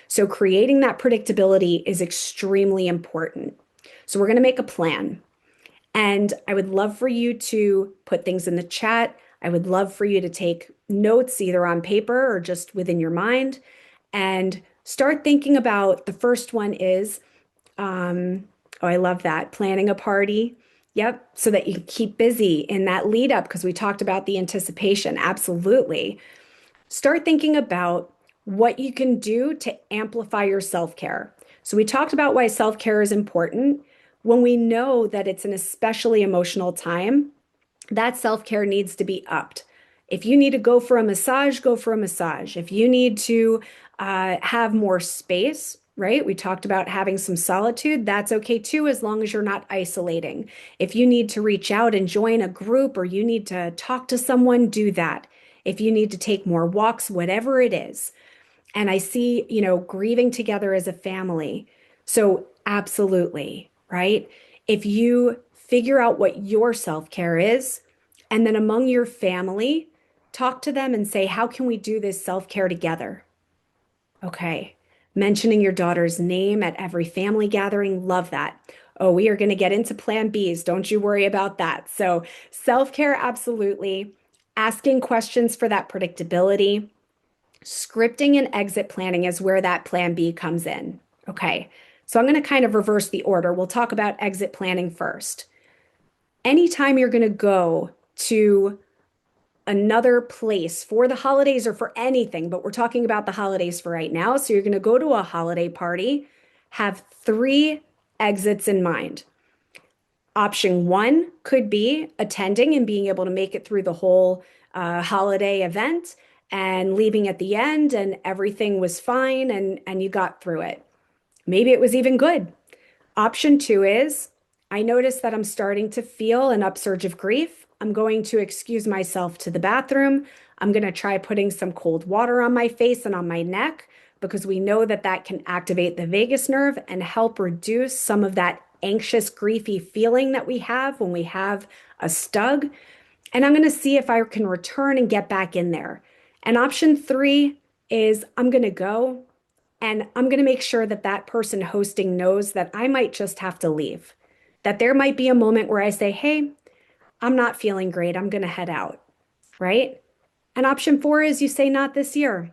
So creating that predictability is extremely important. So we're going to make a plan. And I would love for you to put things in the chat. I would love for you to take notes either on paper or just within your mind and start thinking about the first one is, oh, I love that, planning a party. Yep. So that you keep busy in that lead up because we talked about the anticipation. Absolutely. Start thinking about what you can do to amplify your self care. So, we talked about why self care is important. When we know that it's an especially emotional time, that self care needs to be upped. If you need to go for a massage, go for a massage. If you need to have more space, right? We talked about having some solitude. That's okay too, as long as you're not isolating. If you need to reach out and join a group or you need to talk to someone, do that. If you need to take more walks, whatever it is. And I see, grieving together as a family. So, absolutely, right? If you figure out what your self care is, and then among your family, talk to them and say, how can we do this self care together? Okay. Mentioning your daughter's name at every family gathering, love that. Oh, we are going to get into plan Bs. Don't you worry about that. So, self-care, absolutely. Asking questions for that predictability. Scripting and exit planning is where that plan B comes in. Okay. So, I'm going to kind of reverse the order. We'll talk about exit planning first. Anytime you're going to go to another place for the holidays or for anything, but we're talking about the holidays for right now. So you're going to go to a holiday party, have three exits in mind. Option one could be attending and being able to make it through the whole holiday event and leaving at the end and everything was fine and you got through it. Maybe it was even good. Option two is I notice that I'm starting to feel an upsurge of grief. I'm going to excuse myself to the bathroom. I'm going to try putting some cold water on my face and on my neck because we know that that can activate the vagus nerve and help reduce some of that anxious, griefy feeling that we have when we have a stug. And I'm going to see if I can return and get back in there. And option three is I'm going to go and I'm going to make sure that that person hosting knows that I might just have to leave, that there might be a moment where I say, hey, I'm not feeling great. I'm going to head out, right? And option four is you say, not this year.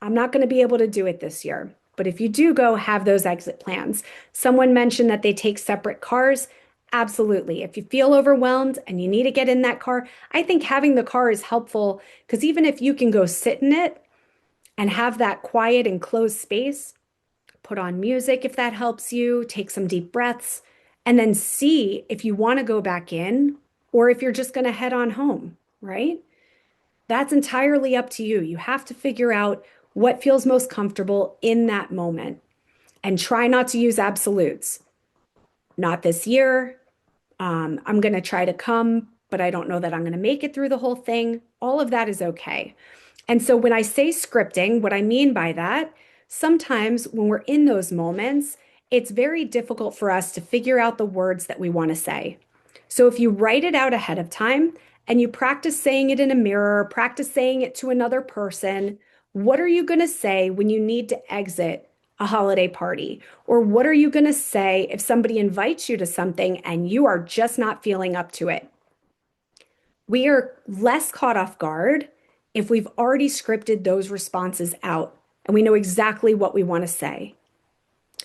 I'm not going to be able to do it this year. But if you do go, have those exit plans. Someone mentioned that they take separate cars. Absolutely. If you feel overwhelmed and you need to get in that car, I think having the car is helpful because even if you can go sit in it and have that quiet and closed space, put on music if that helps you, take some deep breaths, and then see if you want to go back in or if you're just going to head on home, right? That's entirely up to you. You have to figure out what feels most comfortable in that moment and try not to use absolutes. Not this year. I'm going to try to come, but I don't know that I'm going to make it through the whole thing. All of that is okay. And so when I say scripting, what I mean by that, sometimes when we're in those moments, it's very difficult for us to figure out the words that we want to say. So if you write it out ahead of time and you practice saying it in a mirror, practice saying it to another person, what are you going to say when you need to exit a holiday party? Or what are you going to say if somebody invites you to something and you are just not feeling up to it? We are less caught off guard if we've already scripted those responses out and we know exactly what we want to say.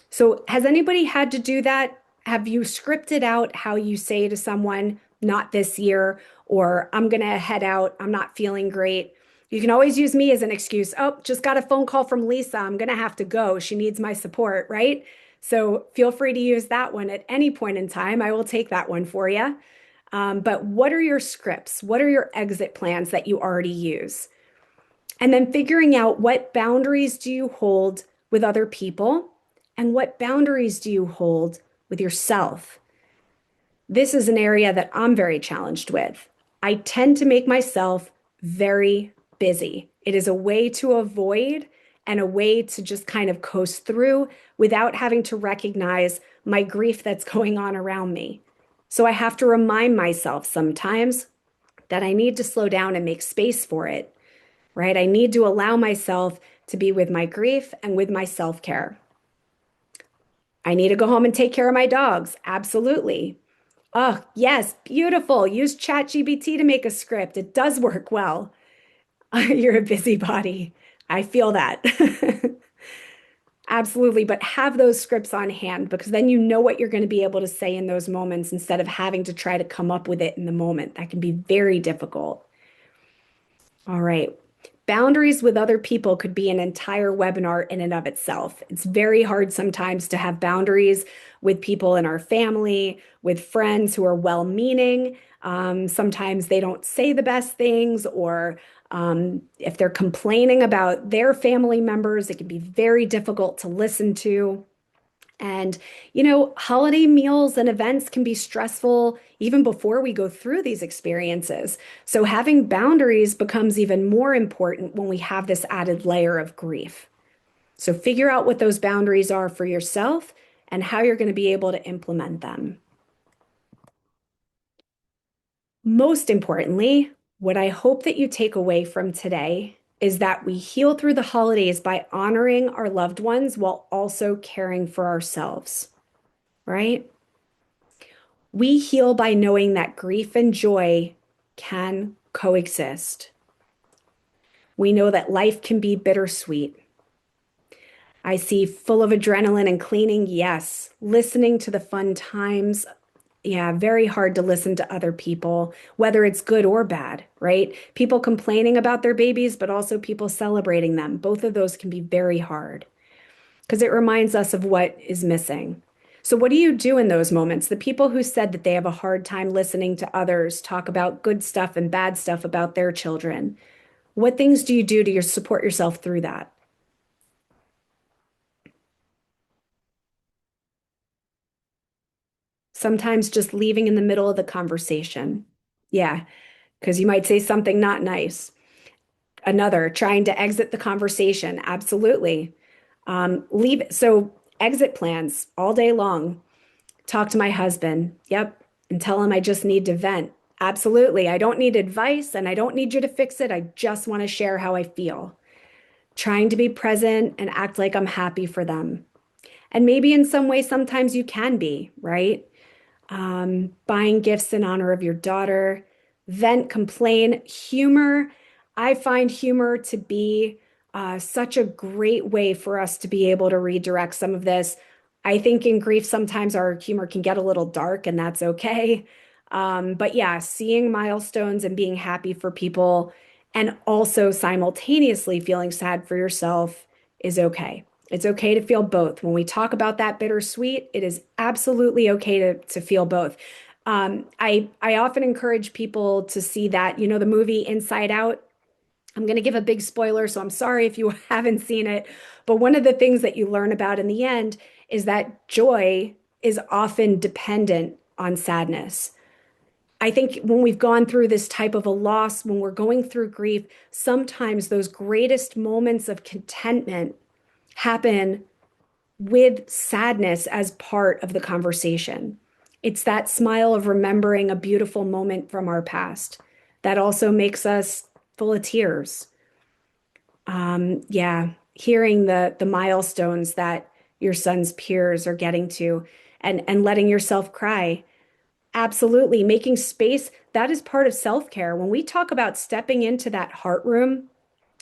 So, has anybody had to do that? Have you scripted out how you say to someone, not this year, or I'm going to head out, I'm not feeling great? You can always use me as an excuse. Oh, just got a phone call from Lisa. I'm going to have to go. She needs my support, right? So, feel free to use that one at any point in time. I will take that one for you. But what are your scripts? What are your exit plans that you already use? And then figuring out what boundaries do you hold with other people and what boundaries do you hold with yourself? This is an area that I'm very challenged with. I tend to make myself very busy. It is a way to avoid and a way to just kind of coast through without having to recognize my grief that's going on around me. So I have to remind myself sometimes that I need to slow down and make space for it, right? I need to allow myself to be with my grief and with my self care. I need to go home and take care of my dogs. Absolutely. Oh, yes, beautiful. Use ChatGPT to make a script. It does work well. You're a busybody. I feel that. Absolutely. But have those scripts on hand because then you know what you're going to be able to say in those moments instead of having to try to come up with it in the moment. That can be very difficult. All right. Boundaries with other people could be an entire webinar in and of itself. It's very hard sometimes to have boundaries with people in our family, with friends who are well-meaning. Sometimes they don't say the best things, or if they're complaining about their family members, it can be very difficult to listen to. And, holiday meals and events can be stressful even before we go through these experiences. So having boundaries becomes even more important when we have this added layer of grief. So figure out what those boundaries are for yourself and how you're going to be able to implement them. Most importantly, what I hope that you take away from today is that we heal through the holidays by honoring our loved ones while also caring for ourselves, right? We heal by knowing that grief and joy can coexist. We know that life can be bittersweet. I see full of adrenaline and cleaning, yes. Listening to the fun times, yeah, very hard to listen to other people, whether it's good or bad, right? People complaining about their babies, but also people celebrating them. Both of those can be very hard because it reminds us of what is missing. So, what do you do in those moments? The people who said that they have a hard time listening to others talk about good stuff and bad stuff about their children. What things do you do to support yourself through that? Sometimes just leaving in the middle of the conversation. Yeah, because you might say something not nice. Another, trying to exit the conversation. Absolutely. Leave. So, exit plans all day long. Talk to my husband. Yep. And tell him I just need to vent. Absolutely. I don't need advice and I don't need you to fix it. I just want to share how I feel. Trying to be present and act like I'm happy for them. And maybe in some way, sometimes you can be, right? Buying gifts in honor of your daughter, vent, complain, humor. I find humor to be such a great way for us to be able to redirect some of this. I think in grief, sometimes our humor can get a little dark, and that's okay. But yeah, seeing milestones and being happy for people and also simultaneously feeling sad for yourself is okay. It's okay to feel both. When we talk about that bittersweet, it is absolutely okay to feel both. I often encourage people to see that, you know, the movie Inside Out. I'm going to give a big spoiler, so I'm sorry if you haven't seen it. But one of the things that you learn about in the end is that joy is often dependent on sadness. I think when we've gone through this type of a loss, when we're going through grief, sometimes those greatest moments of contentment happen with sadness as part of the conversation. It's that smile of remembering a beautiful moment from our past that also makes us full of tears. Yeah, hearing the milestones that your son's peers are getting to and letting yourself cry. Absolutely, making space, that is part of self-care. When we talk about stepping into that heart room,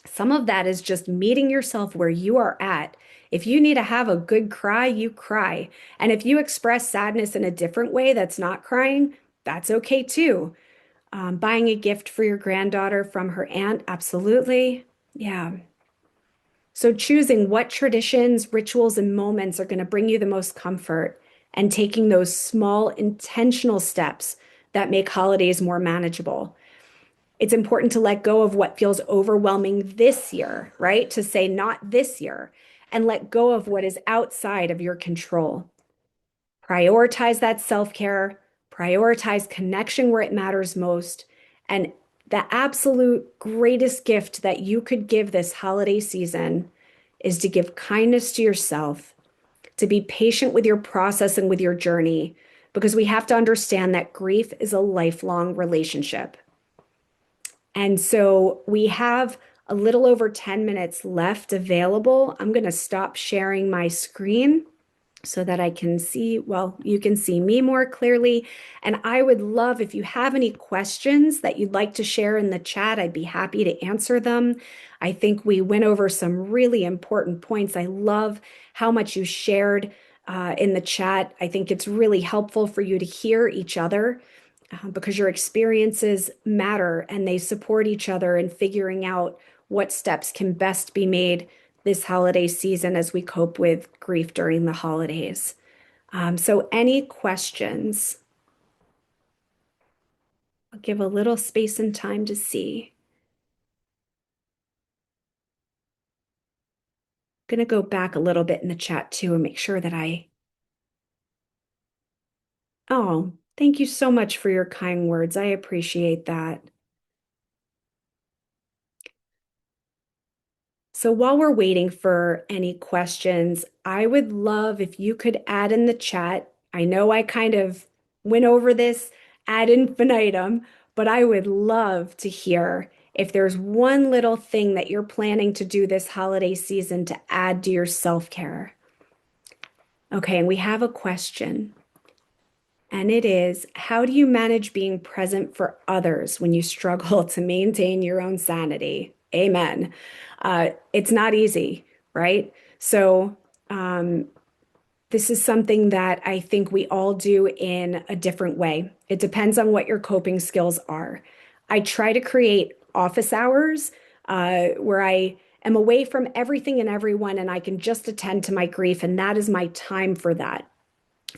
some of that is just meeting yourself where you are at. If you need to have a good cry, you cry. And if you express sadness in a different way that's not crying, that's okay too. Buying a gift for your granddaughter from her aunt, absolutely. Yeah. So choosing what traditions, rituals, and moments are going to bring you the most comfort and taking those small intentional steps that make holidays more manageable. It's important to let go of what feels overwhelming this year, right? To say not this year and let go of what is outside of your control. Prioritize that self-care, prioritize connection where it matters most. And the absolute greatest gift that you could give this holiday season is to give kindness to yourself, to be patient with your process and with your journey, because we have to understand that grief is a lifelong relationship. And so we have a little over 10 minutes left available. I'm going to stop sharing my screen so that I can see, well, you can see me more clearly. And I would love if you have any questions that you'd like to share in the chat, I'd be happy to answer them. I think we went over some really important points. I love how much you shared in the chat. I think it's really helpful for you to hear each other because your experiences matter and they support each other in figuring out what steps can best be made this holiday season as we cope with grief during the holidays. So, any questions? I'll give a little space and time to see. I'm going to go back a little bit in the chat too and make sure that oh, thank you so much for your kind words. I appreciate that. So while we're waiting for any questions, I would love if you could add in the chat. I know I kind of went over this ad infinitum, but I would love to hear if there's one little thing that you're planning to do this holiday season to add to your self-care. Okay, and we have a question. And it is, how do you manage being present for others when you struggle to maintain your own sanity? Amen. It's not easy, right? So, this is something that I think we all do in a different way. It depends on what your coping skills are. I try to create office hours where I am away from everything and everyone and I can just attend to my grief, and that is my time for that.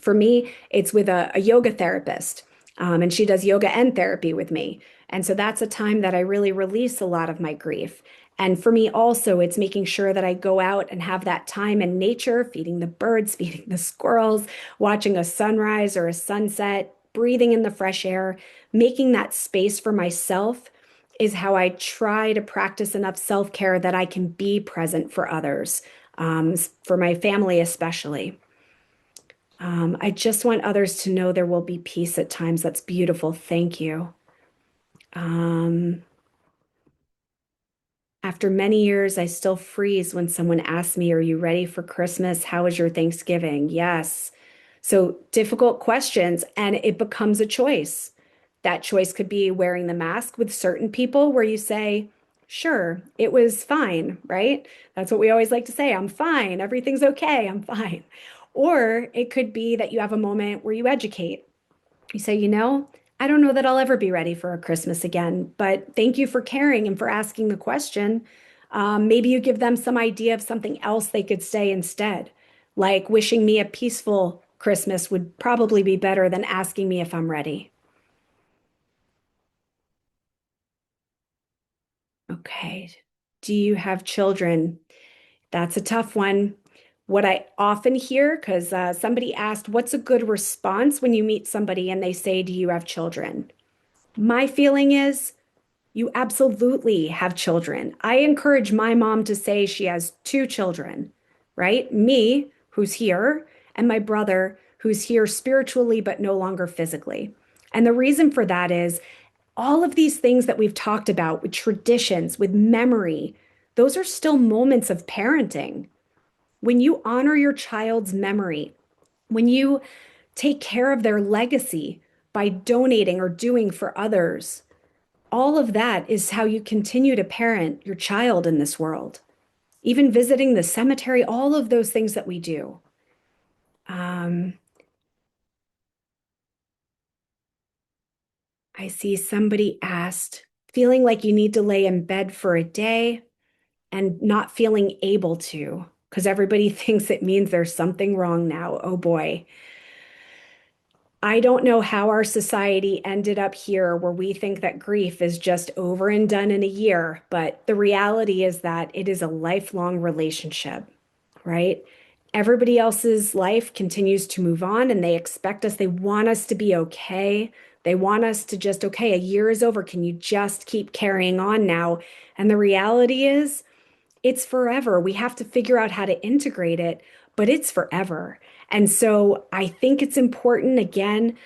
For me, it's with a yoga therapist, and she does yoga and therapy with me. And so that's a time that I really release a lot of my grief. And for me, also, it's making sure that I go out and have that time in nature, feeding the birds, feeding the squirrels, watching a sunrise or a sunset, breathing in the fresh air, making that space for myself is how I try to practice enough self-care that I can be present for others, for my family especially. I just want others to know there will be peace at times. That's beautiful. Thank you. Um, After many years, I still freeze when someone asks me, are you ready for Christmas? How was your Thanksgiving? Yes. So difficult questions, and it becomes a choice. That choice could be wearing the mask with certain people where you say, sure, it was fine, right? That's what we always like to say. I'm fine. Everything's okay. I'm fine. Or it could be that you have a moment where you educate. You say, I don't know that I'll ever be ready for a Christmas again, but thank you for caring and for asking the question. Maybe you give them some idea of something else they could say instead, like wishing me a peaceful Christmas would probably be better than asking me if I'm ready. Okay. Do you have children? That's a tough one. What I often hear, because somebody asked, what's a good response when you meet somebody and they say, do you have children? My feeling is you absolutely have children. I encourage my mom to say she has two children, right? Me, who's here, and my brother, who's here spiritually, but no longer physically. And the reason for that is all of these things that we've talked about with traditions, with memory, those are still moments of parenting. When you honor your child's memory, when you take care of their legacy by donating or doing for others, all of that is how you continue to parent your child in this world. Even visiting the cemetery, all of those things that we do. Um, I see somebody asked, feeling like you need to lay in bed for a day and not feeling able to, because everybody thinks it means there's something wrong now. Oh boy. I don't know how our society ended up here where we think that grief is just over and done in a year, but the reality is that it is a lifelong relationship, right? Everybody else's life continues to move on and they expect us, they want us to be okay. They want us to just, okay, a year is over. Can you just keep carrying on now? And the reality is, it's forever. We have to figure out how to integrate it, but it's forever. And so I think it's important, again,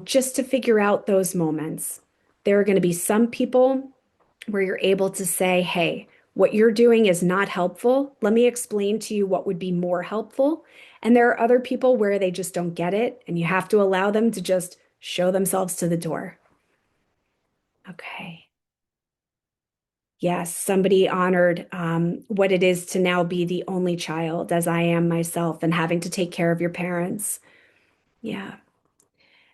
just to figure out those moments. There are going to be some people where you're able to say, hey, what you're doing is not helpful. Let me explain to you what would be more helpful. And there are other people where they just don't get it, and you have to allow them to just show themselves to the door. Okay. Yes, somebody honored what it is to now be the only child, as I am myself, and having to take care of your parents. Yeah.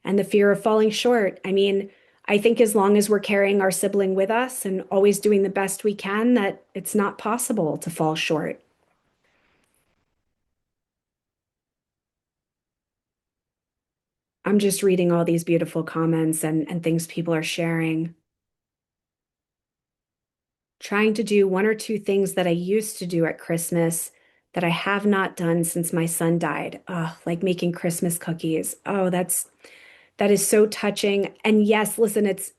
And the fear of falling short. I mean, I think as long as we're carrying our sibling with us and always doing the best we can, that it's not possible to fall short. I'm just reading all these beautiful comments and things people are sharing. Trying to do one or two things that I used to do at Christmas that I have not done since my son died. Oh, like making Christmas cookies. Oh, that is so touching. And yes, listen, it's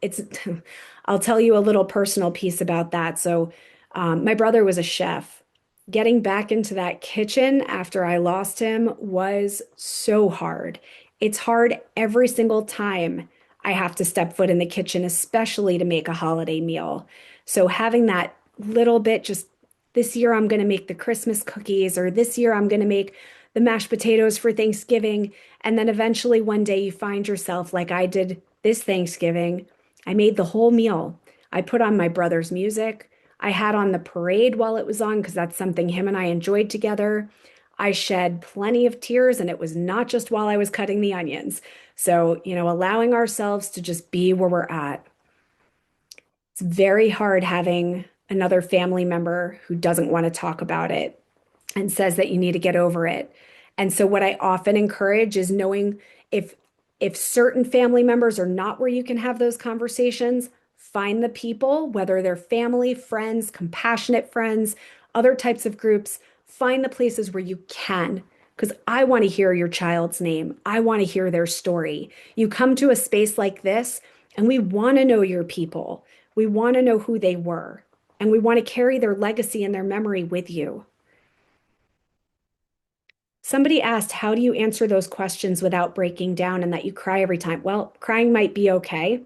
I'll tell you a little personal piece about that. So, my brother was a chef. Getting back into that kitchen after I lost him was so hard. It's hard every single time I have to step foot in the kitchen, especially to make a holiday meal. So having that little bit, just this year I'm going to make the Christmas cookies, or this year I'm going to make the mashed potatoes for Thanksgiving. And then eventually one day you find yourself like I did this Thanksgiving. I made the whole meal. I put on my brother's music. I had on the parade while it was on because that's something him and I enjoyed together. I shed plenty of tears, and it was not just while I was cutting the onions. So, allowing ourselves to just be where we're at. It's very hard having another family member who doesn't want to talk about it and says that you need to get over it. And so what I often encourage is knowing if if certain family members are not where you can have those conversations, find the people, whether they're family, friends, compassionate friends, other types of groups, find the places where you can. Because I want to hear your child's name. I want to hear their story. You come to a space like this, and we want to know your people. We want to know who they were, and we want to carry their legacy and their memory with you. Somebody asked, how do you answer those questions without breaking down and that you cry every time? Well, crying might be okay.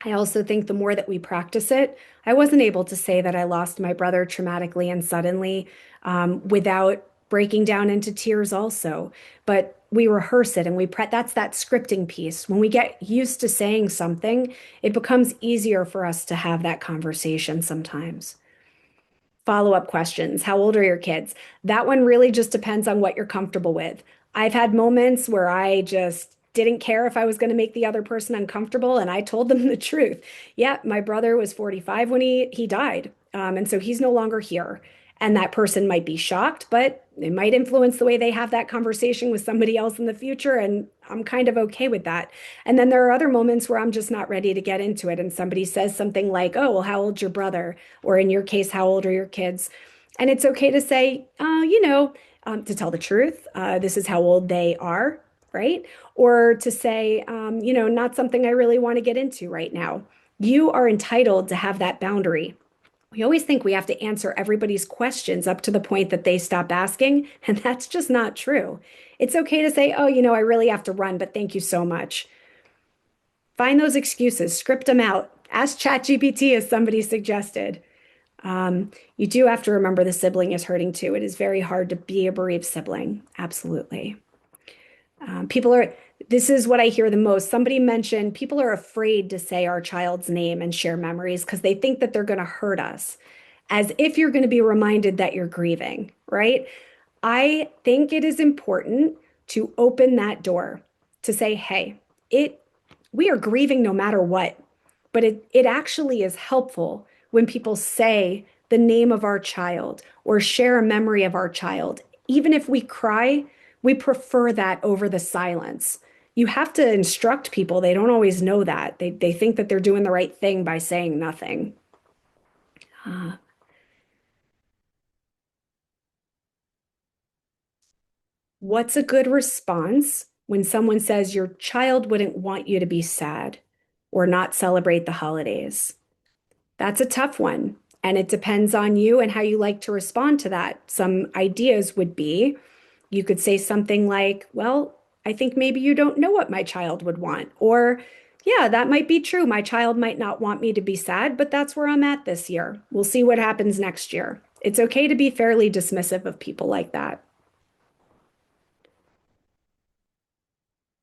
I also think the more that we practice it, I wasn't able to say that I lost my brother traumatically and suddenly without breaking down into tears also. But we rehearse it, and that's that scripting piece. When we get used to saying something, it becomes easier for us to have that conversation sometimes. Follow-up questions. How old are your kids? That one really just depends on what you're comfortable with. I've had moments where I just didn't care if I was going to make the other person uncomfortable, and I told them the truth. Yeah, my brother was 45 when he died, and so he's no longer here. And that person might be shocked, but it might influence the way they have that conversation with somebody else in the future, and I'm kind of okay with that. And then there are other moments where I'm just not ready to get into it, and somebody says something like, "Oh, well, how old's your brother?" Or in your case, "How old are your kids?" And it's okay to say, to tell the truth, this is how old they are, right? Or to say, not something I really want to get into right now. You are entitled to have that boundary. We always think we have to answer everybody's questions up to the point that they stop asking, and that's just not true. It's okay to say, "Oh, I really have to run, but thank you so much." Find those excuses, script them out. Ask ChatGPT, as somebody suggested. You do have to remember the sibling is hurting too. It is very hard to be a bereaved sibling. Absolutely. This is what I hear the most. Somebody mentioned people are afraid to say our child's name and share memories because they think that they're going to hurt us, as if you're going to be reminded that you're grieving, right? I think it is important to open that door to say, hey, we are grieving no matter what, but it actually is helpful when people say the name of our child or share a memory of our child. Even if we cry, we prefer that over the silence. You have to instruct people. They don't always know that. They think that they're doing the right thing by saying nothing. Uh, what's a good response when someone says your child wouldn't want you to be sad or not celebrate the holidays? That's a tough one. And it depends on you and how you like to respond to that. Some ideas would be you could say something like, well, I think maybe you don't know what my child would want. Or, yeah, that might be true. My child might not want me to be sad, but that's where I'm at this year. We'll see what happens next year. It's okay to be fairly dismissive of people like that.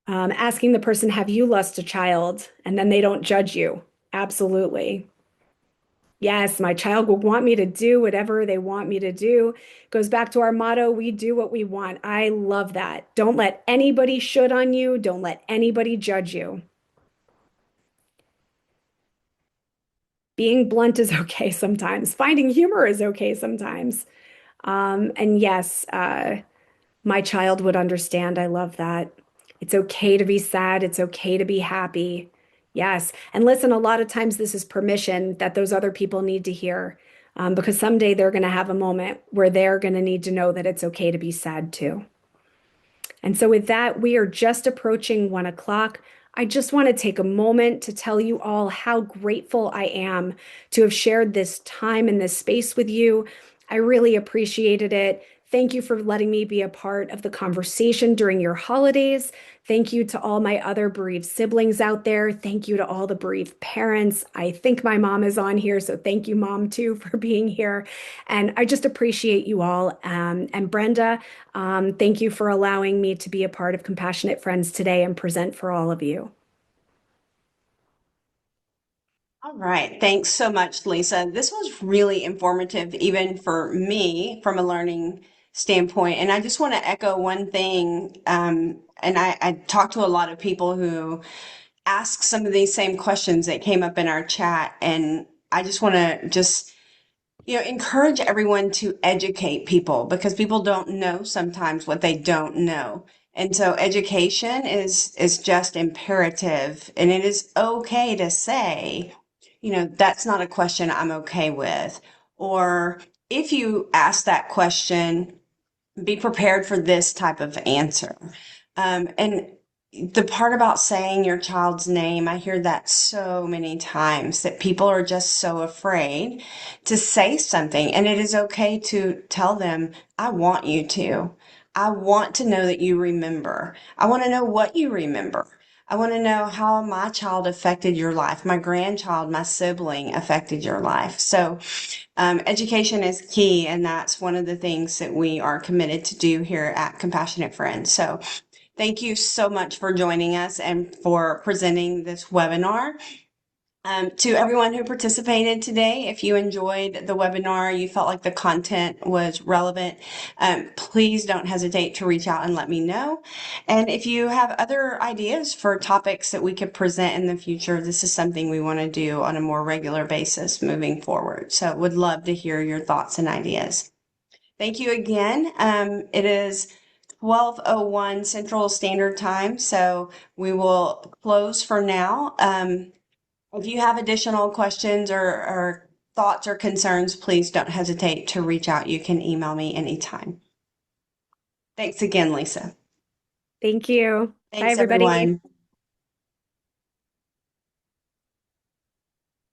Asking the person, have you lost a child? And then they don't judge you. Absolutely. Yes, my child will want me to do whatever they want me to do. Goes back to our motto, we do what we want. I love that. Don't let anybody should on you. Don't let anybody judge you. Being blunt is okay sometimes. Finding humor is okay sometimes. And yes, my child would understand. I love that. It's okay to be sad. It's okay to be happy. Yes. And listen, a lot of times this is permission that those other people need to hear, because someday they're going to have a moment where they're going to need to know that it's okay to be sad too. And so, with that, we are just approaching 1 o'clock. I just want to take a moment to tell you all how grateful I am to have shared this time in this space with you. I really appreciated it. Thank you for letting me be a part of the conversation during your holidays. Thank you to all my other bereaved siblings out there. Thank you to all the bereaved parents. I think my mom is on here, so thank you, Mom, too, for being here. And I just appreciate you all. And Brenda, thank you for allowing me to be a part of Compassionate Friends today and present for all of you. All right. Thanks so much, Lisa. This was really informative, even for me from a learning standpoint. And I just want to echo one thing. And I talked to a lot of people who ask some of these same questions that came up in our chat. And I just want to encourage everyone to educate people because people don't know sometimes what they don't know. And so education is just imperative, and it is okay to say, that's not a question I'm okay with. Or if you ask that question, be prepared for this type of answer. And the part about saying your child's name, I hear that so many times that people are just so afraid to say something. And it is okay to tell them, I want you to. I want to know that you remember. I want to know what you remember. I want to know how my child affected your life, my grandchild, my sibling affected your life. So education is key, and that's one of the things that we are committed to do here at Compassionate Friends. So thank you so much for joining us and for presenting this webinar. To everyone who participated today, if you enjoyed the webinar, you felt like the content was relevant, please don't hesitate to reach out and let me know. And if you have other ideas for topics that we could present in the future, this is something we want to do on a more regular basis moving forward. So would love to hear your thoughts and ideas. Thank you again. It is 12:01 Central Standard Time, so we will close for now. If you have additional questions or thoughts or concerns, please don't hesitate to reach out. You can email me anytime. Thanks again, Lisa. Thanks, Thanks, everybody. everyone.